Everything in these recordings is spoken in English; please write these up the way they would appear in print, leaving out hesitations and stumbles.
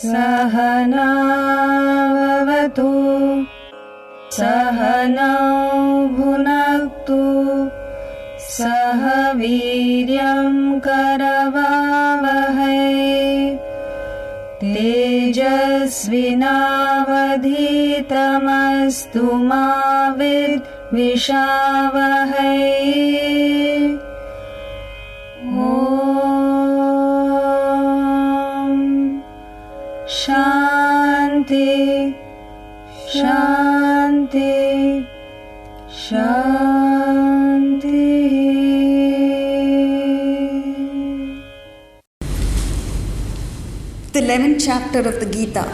सहनाववतु सहनौ भुनक्तु सह वीर्यं करवावहै तेजस्विनावधीतमस्तु मा विद्विषावहै। ॐ शान्ति शान्ति शान्ति। The 11th chapter of the Gita,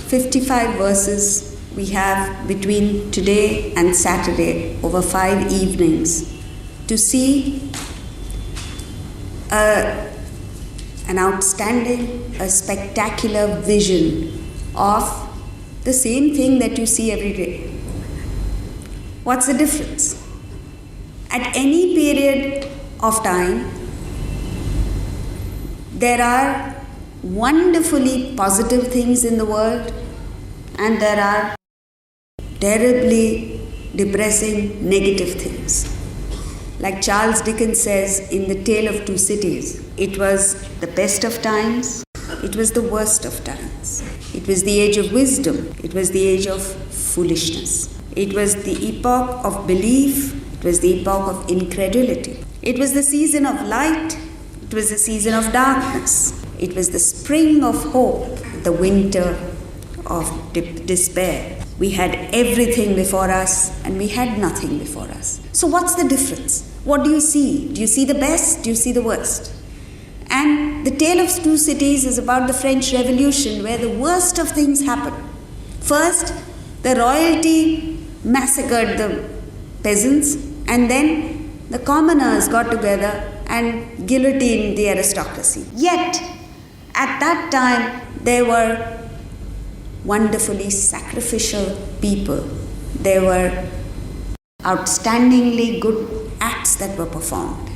55 verses we have between today and Saturday over 5 evenings to see an outstanding, a spectacular vision of the same thing that you see every day. What's the difference? At any period of time, there are wonderfully positive things in the world and there are terribly depressing negative things. Like Charles Dickens says in The Tale of Two Cities, it was the best of times, it was the worst of times. It was the age of wisdom, it was the age of foolishness. It was the epoch of belief, it was the epoch of incredulity. It was the season of light, it was the season of darkness. It was the spring of hope, the winter of despair. We had everything before us and we had nothing before us. So what's the difference? What do you see? Do you see the best? Do you see the worst? And The Tale of Two Cities is about the French Revolution, where the worst of things happened. First, the royalty massacred the peasants, and then the commoners got together and guillotined the aristocracy. Yet, at that time, there were wonderfully sacrificial people. There were outstandingly good acts that were performed.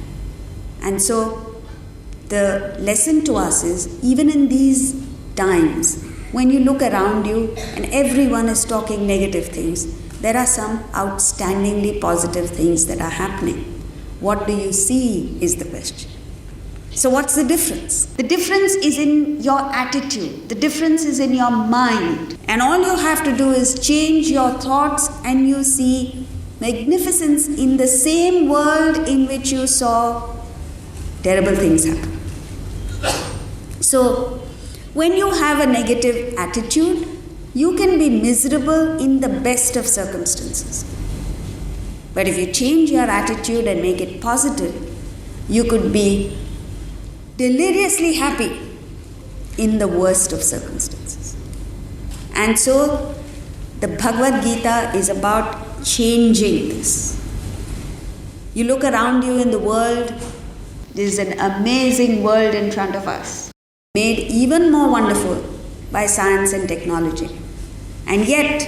And so, the lesson to us is, even in these times, when you look around you and everyone is talking negative things, there are some outstandingly positive things that are happening. What do you see is the question. So what's the difference? The difference is in your attitude. The difference is in your mind. And all you have to do is change your thoughts and you see magnificence in the same world in which you saw terrible things happen. So, when you have a negative attitude, you can be miserable in the best of circumstances. But if you change your attitude and make it positive, you could be deliriously happy in the worst of circumstances. And so, the Bhagavad Gita is about changing this. You look around you in the world, there is an amazing world in front of us, made even more wonderful by science and technology. And yet,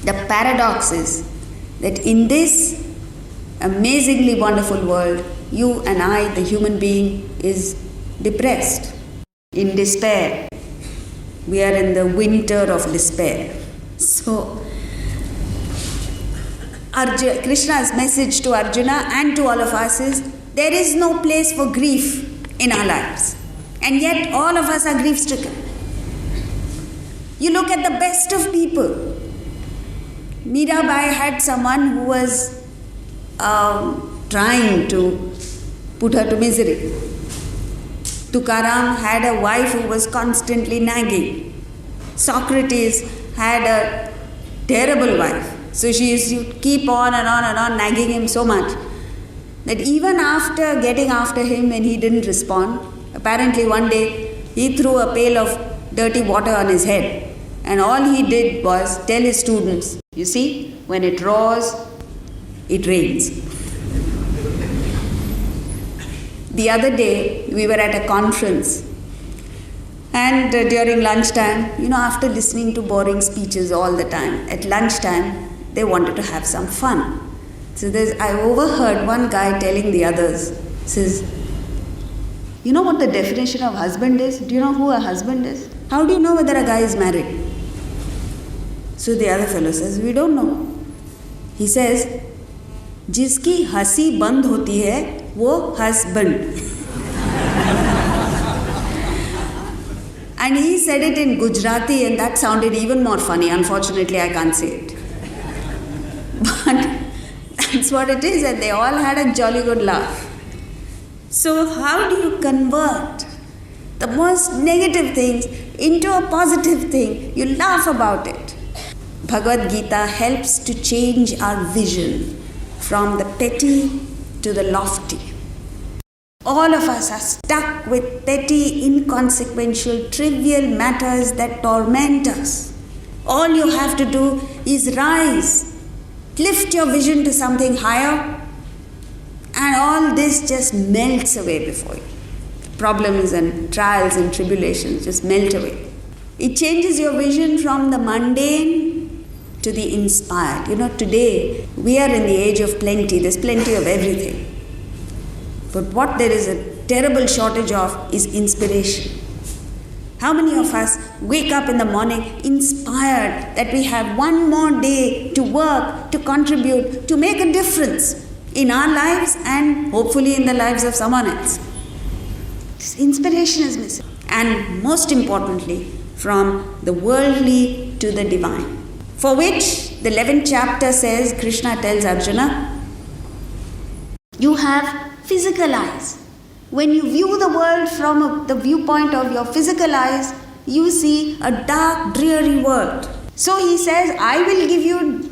the paradox is that in this amazingly wonderful world, you and I, the human being, is depressed, in despair. We are in the winter of despair. So, Krishna's message to Arjuna and to all of us is, there is no place for grief in our lives. And yet all of us are grief-stricken. You look at the best of people. Mirabai had someone who was trying to put her to misery. Tukaram had a wife who was constantly nagging. Socrates had a terrible wife. So she used to keep on and on and on nagging him so much that even after getting after him and he didn't respond, apparently one day he threw a pail of dirty water on his head and all he did was tell his students, you see, when it roars, it rains. The other day we were at a conference and during lunchtime, after listening to boring speeches all the time, at lunchtime they wanted to have some fun. So I overheard one guy telling the others, says, You know what the definition of husband is? Do you know who a husband is? How do you know whether a guy is married? So the other fellow says, we don't know. He says, जिसकी हंसी बंद होती है वो husband. And he said it in Gujarati, and that sounded even more funny. Unfortunately, I can't say it. But that's what it is, and they all had a jolly good laugh. So how do you convert the most negative things into a positive thing? You laugh about it. Bhagavad Gita helps to change our vision from the petty to the lofty. All of us are stuck with petty, inconsequential, trivial matters that torment us. All you have to do is rise, lift your vision to something higher, and all this just melts away before you. Problems and trials and tribulations just melt away. It changes your vision from the mundane to the inspired. You know, today we are in the age of plenty. There's plenty of everything. But what there is a terrible shortage of is inspiration. How many of us wake up in the morning inspired that we have one more day to work, to contribute, to make a difference in our lives and hopefully in the lives of someone else? This inspiration is missing. And most importantly, from the worldly to the divine. For which the 11th chapter says, Krishna tells Arjuna, you have physical eyes. When you view the world from the viewpoint of your physical eyes, you see a dark, dreary world. So he says, I will give you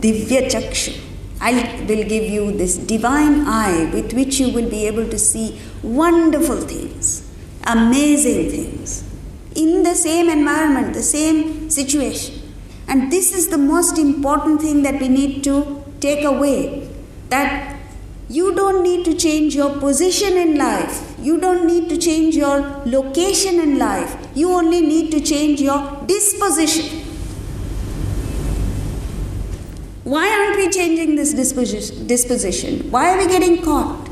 Divya Chakshu. I will give you this divine eye with which you will be able to see wonderful things, amazing things, in the same environment, the same situation. And this is the most important thing that we need to take away, that you don't need to change your position in life. You don't need to change your location in life. You only need to change your disposition. Why aren't we changing this disposition? Why are we getting caught?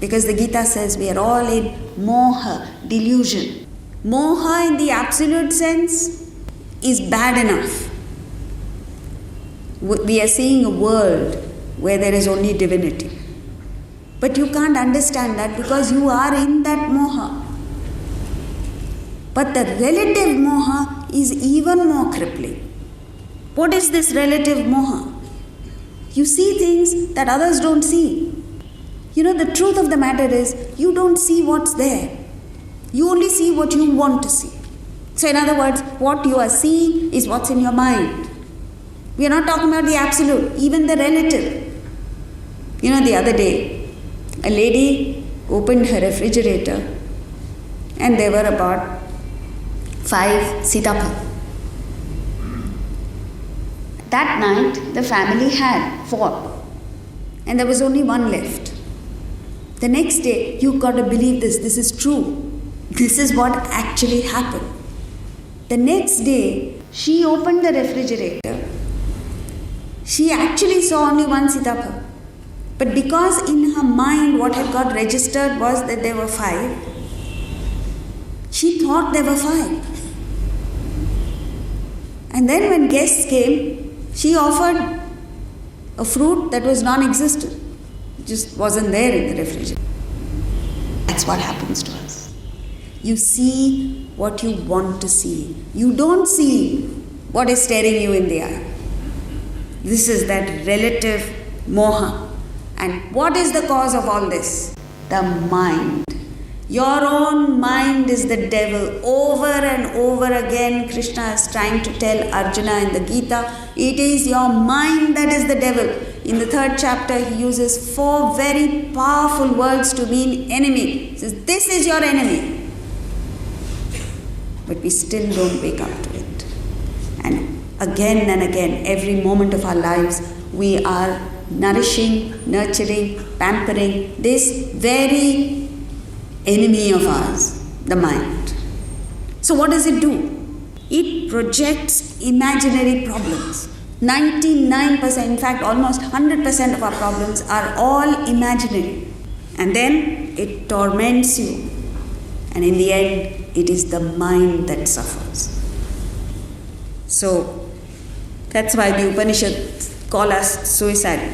Because the Gita says we are all in moha, delusion. Moha in the absolute sense is bad enough. We are seeing a world where there is only divinity. But you can't understand that because you are in that moha. But the relative moha is even more crippling. What is this relative moha? You see things that others don't see. You know, the truth of the matter is, you don't see what's there. You only see what you want to see. So in other words, what you are seeing is what's in your mind. We are not talking about the absolute, even the relative. You know, the other day, a lady opened her refrigerator and there were about 5 sitapal. That night, the family had 4 and there was only 1 left. The next day, you got to believe this is true. This is what actually happened. The next day, she opened the refrigerator. She actually saw only 1 sitapal. But because in her mind what had got registered was that there were 5, she thought there were 5. And then when guests came, she offered a fruit that was non-existent. It just wasn't there in the refrigerator. That's what happens to us. You see what you want to see. You don't see what is staring you in the eye. This is that relative moha. And what is the cause of all this? The mind. Your own mind is the devil. Over and over again, Krishna is trying to tell Arjuna in the Gita, it is your mind that is the devil. In the 3rd chapter, he uses 4 very powerful words to mean enemy. He says, this is your enemy. But we still don't wake up to it. And again, every moment of our lives, we are nourishing, nurturing, pampering this very enemy of ours, the mind. So what does it do? It projects imaginary problems. 99%, in fact almost 100% of our problems are all imaginary. And then it torments you And in the end, it is the mind that suffers. So, that's why the Upanishads call us suicidal.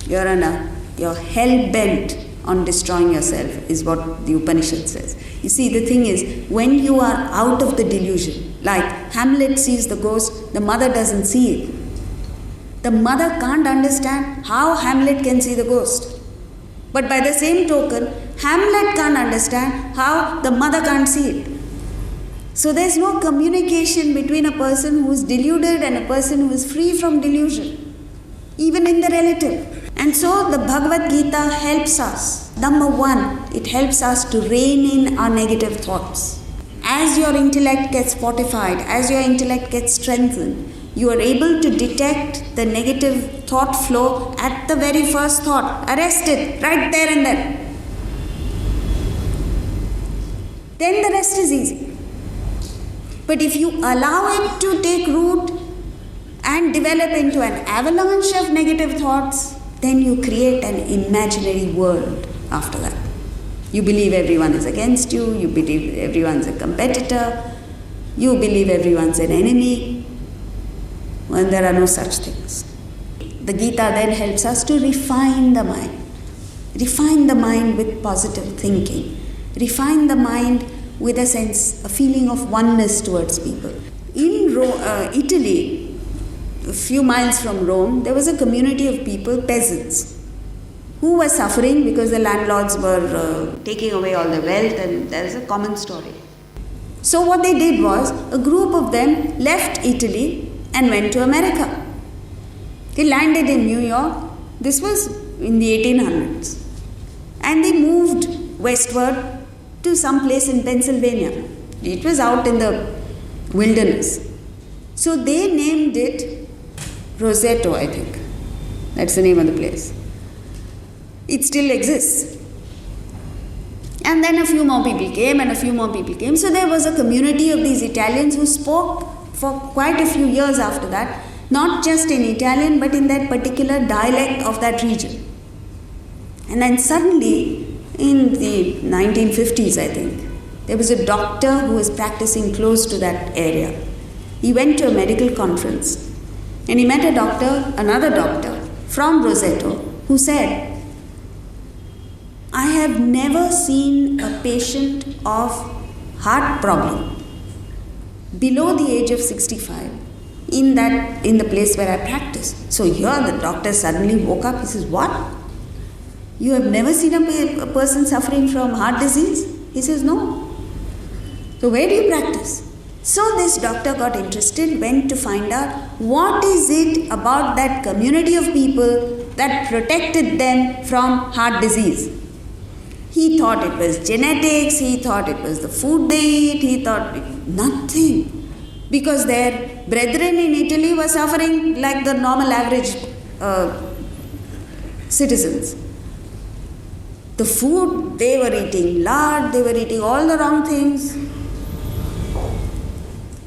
You're hell-bent on destroying yourself, is what the Upanishad says. You see, the thing is, when you are out of the delusion, like Hamlet sees the ghost, the mother doesn't see it. The mother can't understand how Hamlet can see the ghost. But by the same token, Hamlet can't understand how the mother can't see it. So there's no communication between a person who is deluded and a person who is free from delusion, even in the relative. And so the Bhagavad Gita helps us. Number one, it helps us to rein in our negative thoughts. As your intellect gets fortified, as your intellect gets strengthened, you are able to detect the negative thought flow at the very first thought. Arrest it right there and then. Then the rest is easy. But if you allow it to take root and develop into an avalanche of negative thoughts, then you create an imaginary world after that. You believe everyone is against you, you believe everyone's a competitor, you believe everyone's an enemy, when there are no such things. The Gita then helps us to refine the mind. Refine the mind with positive thinking. Refine the mind with a feeling of oneness towards people. In Italy, a few miles from Rome, there was a community of people, peasants, who were suffering because the landlords were taking away all their wealth, and there is a common story. So what they did was, a group of them left Italy and went to America. They landed in New York. This was in the 1800s. And they moved westward to some place in Pennsylvania. It was out in the wilderness. So they named it Roseto, I think. That's the name of the place. It still exists. And then a few more people came, and a few more people came. So there was a community of these Italians who spoke for quite a few years after that, not just in Italian, but in that particular dialect of that region. And then suddenly, in the 1950s, I think, there was a doctor who was practicing close to that area. He went to a medical conference, and he met another doctor from Roseto, who said, I have never seen a patient of heart problem below the age of 65 in the place where I practice. So here the doctor suddenly woke up. He says, what? You have never seen a person suffering from heart disease? He says, no. So where do you practice? So this doctor got interested, went to find out what is it about that community of people that protected them from heart disease. He thought it was genetics, he thought it was the food they eat, he thought nothing. Because their brethren in Italy were suffering like the normal average citizens. The food, they were eating lard, they were eating all the wrong things.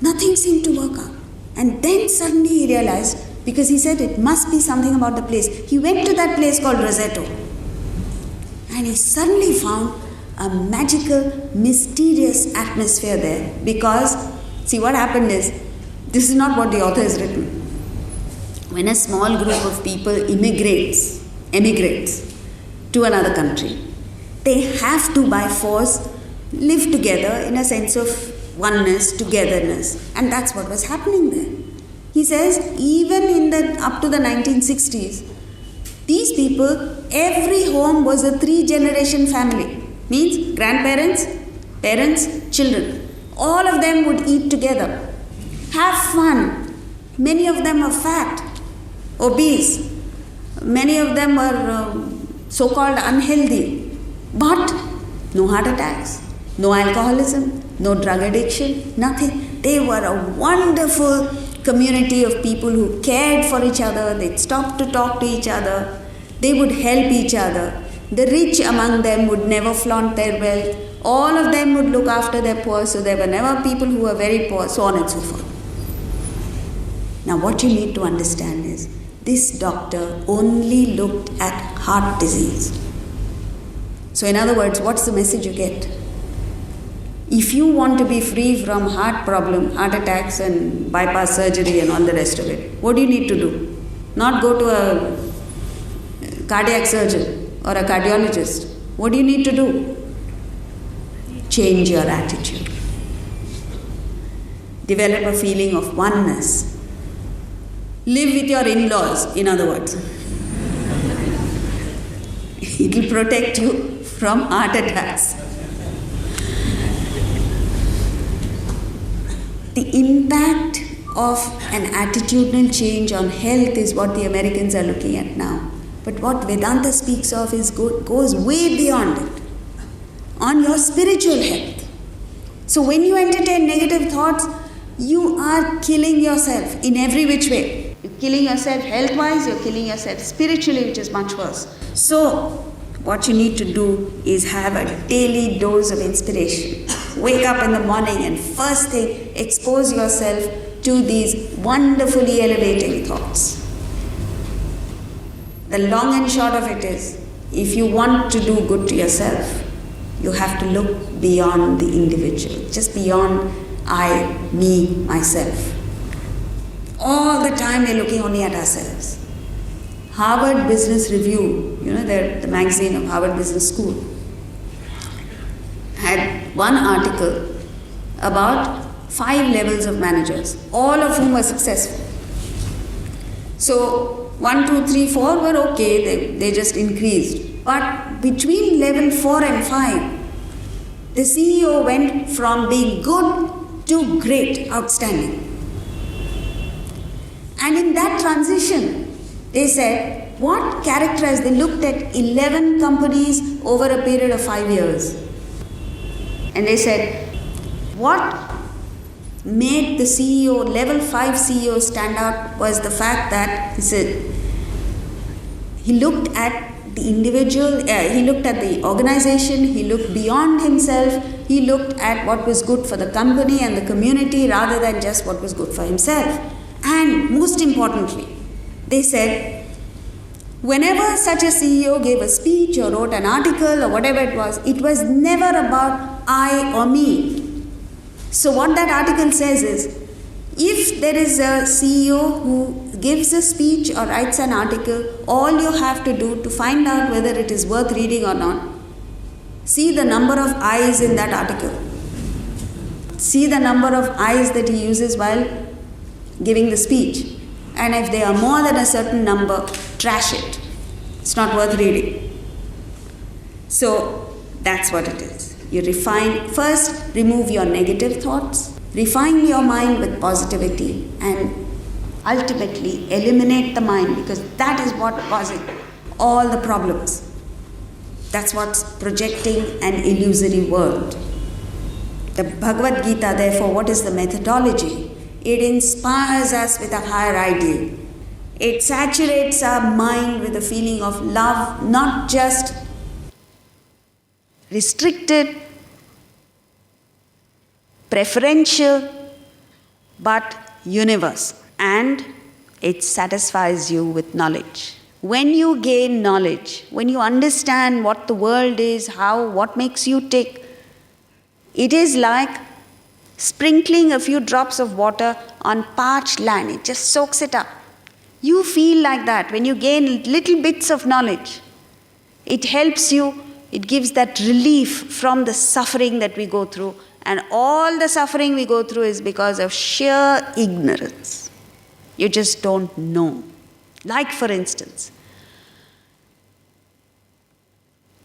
Nothing seemed to work out. And then suddenly he realized, because he said it must be something about the place. He went to that place called Roseto. And he suddenly found a magical, mysterious atmosphere there. Because, see, what happened is, this is not what the author has written. When a small group of people emigrates to another country, they have to by force live together in a sense of oneness, togetherness. And that's what was happening there. He says, even up to the 1960s, these people, every home was a 3-generation family. Means grandparents, parents, children. All of them would eat together, have fun. Many of them were fat, obese. Many of them were so-called unhealthy. But no heart attacks, no alcoholism, no drug addiction, nothing. They were a wonderful community of people who cared for each other. They'd stop to talk to each other. They would help each other. The rich among them would never flaunt their wealth. All of them would look after their poor, so there were never people who were very poor, so on and so forth. Now what you need to understand is, this doctor only looked at heart disease. So in other words, what's the message you get? If you want to be free from heart problem, heart attacks and bypass surgery and all the rest of it, what do you need to do? Not go to a cardiac surgeon or a cardiologist. What do you need to do? Change your attitude. Develop a feeling of oneness. Live with your in-laws, in other words. It will protect you from heart attacks. The impact of an attitudinal change on health is what the Americans are looking at now. But what Vedanta speaks of goes way beyond it. On your spiritual health. So when you entertain negative thoughts, you are killing yourself in every which way. You're killing yourself health-wise, you're killing yourself spiritually, which is much worse. So what you need to do is have a daily dose of inspiration. Wake up in the morning and first thing, expose yourself to these wonderfully elevating thoughts. The long and short of it is, if you want to do good to yourself, you have to look beyond the individual, just beyond I, me, myself. All the time we're looking only at ourselves. Harvard Business Review, the magazine of Harvard Business School, had one article about 5 levels of managers, all of whom were successful. So 1, 2, 3, 4 were okay, they just increased. But between level 4 and 5, the CEO went from being good to great, outstanding. And in that transition, they said, what characterized, they looked at 11 companies over a period of 5 years. And they said, what made the CEO, level 5 CEO stand out was the fact that, he said, he looked at the individual, he looked at the organization, he looked beyond himself, he looked at what was good for the company and the community rather than just what was good for himself. And most importantly, they said, whenever such a CEO gave a speech or wrote an article or whatever it was never about I or me. So what that article says is, if there is a CEO who gives a speech or writes an article, all you have to do to find out whether it is worth reading or not, see the number of I's in that article. See the number of I's that he uses while giving the speech. And if they are more than a certain number, trash it. It's not worth reading. So that's what it is. You refine, first remove your negative thoughts, refine your mind with positivity, and ultimately eliminate the mind, because that is what causes all the problems. That's what's projecting an illusory world. The Bhagavad Gita, therefore, what is the methodology? It inspires us with a higher ideal. It saturates our mind with a feeling of love, not just restricted, preferential, but universal. And it satisfies you with knowledge. When you gain knowledge, when you understand what the world is, what makes you tick, it is like sprinkling a few drops of water on parched land. It just soaks it up. You feel like that when you gain little bits of knowledge. It helps you, it gives that relief from the suffering that we go through. And all the suffering we go through is because of sheer ignorance. You just don't know. Like, for instance,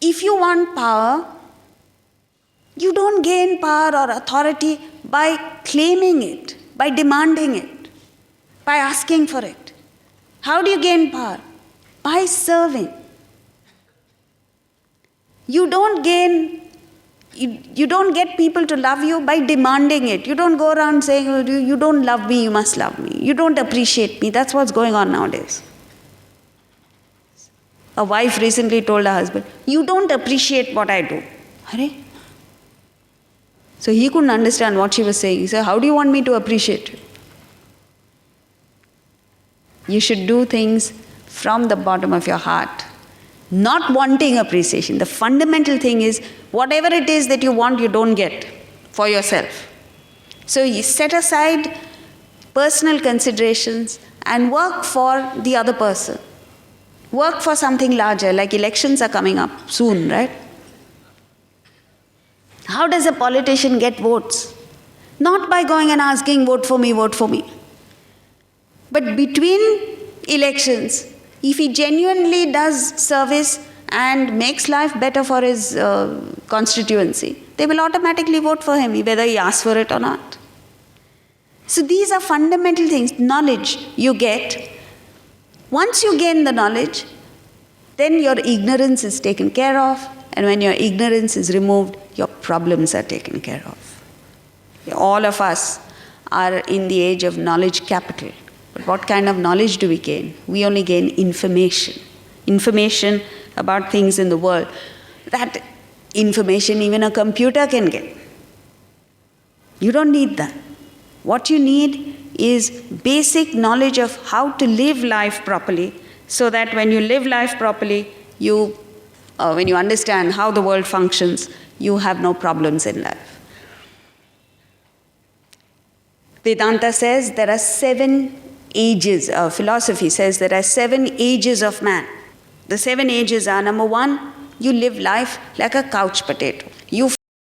if you want power, you don't gain power or authority by claiming it, by demanding it, by asking for it. How do you gain power? By serving. You don't get people to love you by demanding it. You don't go around saying, oh, you don't love me, you must love me. You don't appreciate me. That's what's going on nowadays. A wife recently told her husband, you don't appreciate what I do. Hare? So he couldn't understand what she was saying. He said, how do you want me to appreciate you? You should do things from the bottom of your heart, not wanting appreciation. The fundamental thing is, whatever it is that you want, you don't get. for yourself. So you set aside personal considerations and work for the other person. Work for something larger, like elections are coming up soon, right? How does a politician get votes? Not by going and asking, vote for me, vote for me. But between elections, if he genuinely does service and makes life better for his constituency, they will automatically vote for him, whether he asks for it or not. So these are fundamental things. Knowledge you get. Once you gain the knowledge, then your ignorance is taken care of, and when your ignorance is removed, your problems are taken care of. All of us are in the age of knowledge capital. But what kind of knowledge do we gain? We only gain information. Information about things in the world. That information even a computer can get. You don't need that. What you need is basic knowledge of how to live life properly, so that when you live life properly, when you understand how the world functions, you have no problems in life. Vedanta says there are 7 ages, philosophy says there are 7 ages of man. The 7 ages are, number 1, you live life like a couch potato. You